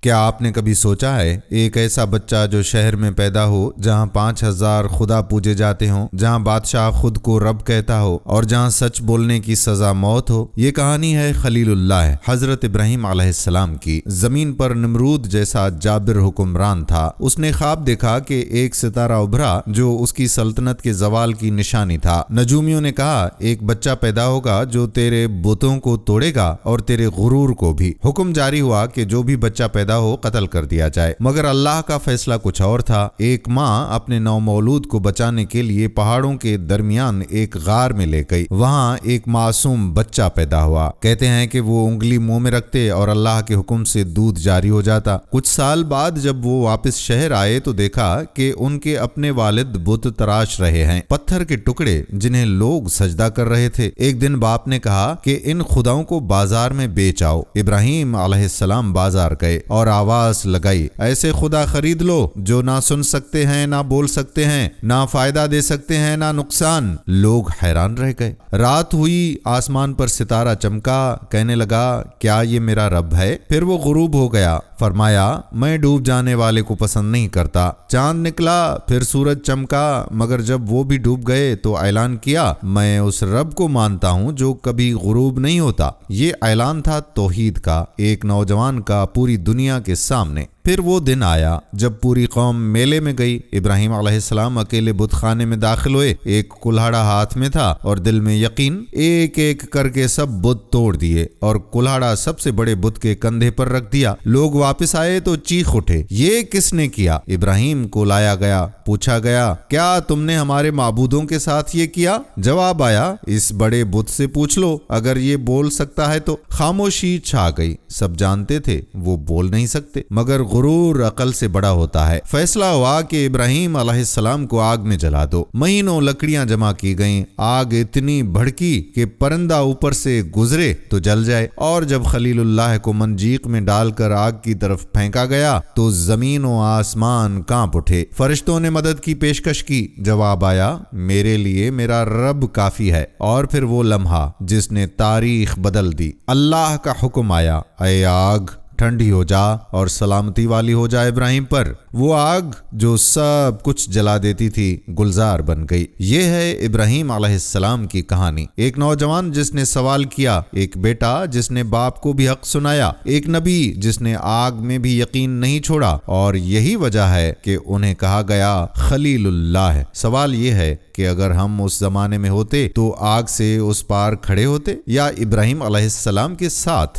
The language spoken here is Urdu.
کیا آپ نے کبھی سوچا ہے ایک ایسا بچہ جو شہر میں پیدا ہو جہاں 5000 خدا پوجے جاتے ہوں، جہاں بادشاہ خود کو رب کہتا ہو اور جہاں سچ بولنے کی سزا موت ہو؟ یہ کہانی ہے خلیل اللہ حضرت ابراہیم علیہ السلام کی۔ زمین پر نمرود جیسا جابر حکمران تھا۔ اس نے خواب دیکھا کہ ایک ستارہ ابھرا جو اس کی سلطنت کے زوال کی نشانی تھا۔ نجومیوں نے کہا ایک بچہ پیدا ہوگا جو تیرے بتوں کو توڑے گا اور تیرے غرور کو بھی۔ حکم جاری ہوا کہ جو بھی بچہ پیدا ہو قتل کر دیا جائے، مگر اللہ کا فیصلہ کچھ اور تھا۔ ایک ماں اپنے نومولود کو بچانے کے لیے پہاڑوں کے درمیان ایک غار میں لے گئی۔ وہاں ایک معصوم بچہ پیدا ہوا۔ کہتے ہیں کہ وہ انگلی منہ میں رکھتے اور اللہ کے حکم سے دودھ جاری ہو جاتا۔ کچھ سال بعد جب وہ واپس شہر آئے تو دیکھا کہ ان کے اپنے والد بت تراش رہے ہیں، پتھر کے ٹکڑے جنہیں لوگ سجدہ کر رہے تھے۔ ایک دن باپ نے کہا کہ ان خداؤں کو بازار میں بیچ آؤ۔ ابراہیم علیہ السلام بازار گئے اور آواز لگائی، ایسے خدا خرید لو جو نہ سن سکتے ہیں، نہ بول سکتے ہیں، نہ فائدہ دے سکتے ہیں، نہ نقصان۔ لوگ حیران رہ گئے۔ رات ہوئی، آسمان پر ستارہ چمکا، کہنے لگا کیا یہ میرا رب ہے؟ پھر وہ غروب ہو گیا، فرمایا میں ڈوب جانے والے کو پسند نہیں کرتا۔ چاند نکلا، پھر سورج چمکا، مگر جب وہ بھی ڈوب گئے تو اعلان کیا میں اس رب کو مانتا ہوں جو کبھی غروب نہیں ہوتا۔ یہ اعلان تھا توحید کا، ایک نوجوان کا پوری دنیا کے سامنے۔ پھر وہ دن آیا جب پوری قوم میلے میں گئی۔ ابراہیم علیہ السلام اکیلے بت خانے میں داخل ہوئے۔ ایک کلہاڑا ہاتھ میں تھا اور دل میں یقین، ایک ایک کر کے سب بت توڑ دیے اور کلہاڑا سب سے بڑے بت کے کندھے پر رکھ دیا۔ لوگ واپس آئے تو چیخ اٹھے، یہ کس نے کیا؟ ابراہیم کو لایا گیا، پوچھا گیا کیا تم نے ہمارے معبودوں کے ساتھ یہ کیا؟ جواب آیا اس بڑے بت سے پوچھ لو، اگر یہ بول سکتا ہے تو۔ خاموشی چھا گئی۔ سب جانتے تھے وہ بول نہیں سکتے، مگر غرور عقل سے بڑا ہوتا ہے۔ فیصلہ ہوا کہ ابراہیم علیہ السلام کو آگ میں جلا دو۔ مہینوں لکڑیاں جمع کی گئیں۔ آگ اتنی بھڑکی کہ پرندہ اوپر سے گزرے تو جل جائے، اور جب خلیل اللہ کو منجیق میں ڈال کر آگ کی طرف پھینکا گیا تو زمین و آسمان کانپ اٹھے۔ فرشتوں نے مدد کی پیشکش کی، جواب آیا میرے لیے میرا رب کافی ہے۔ اور پھر وہ لمحہ جس نے تاریخ بدل دی۔ اللہ کا حکم آیا، اے آگ ٹھنڈی ہو جا اور سلامتی والی ہو جا ابراہیم پر۔ وہ آگ جو سب کچھ جلا دیتی تھی گلزار بن گئی۔ یہ ہے ابراہیم علیہ السلام کی کہانی۔ ایک نوجوان جس نے سوال کیا، ایک بیٹا جس نے باپ کو بھی حق سنایا، ایک نبی جس نے آگ میں بھی یقین نہیں چھوڑا، اور یہی وجہ ہے کہ انہیں کہا گیا خلیل اللہ۔ سوال یہ ہے کہ اگر ہم اس زمانے میں ہوتے تو آگ سے اس پار کھڑے ہوتے یا ابراہیم علیہ السلام کے ساتھ؟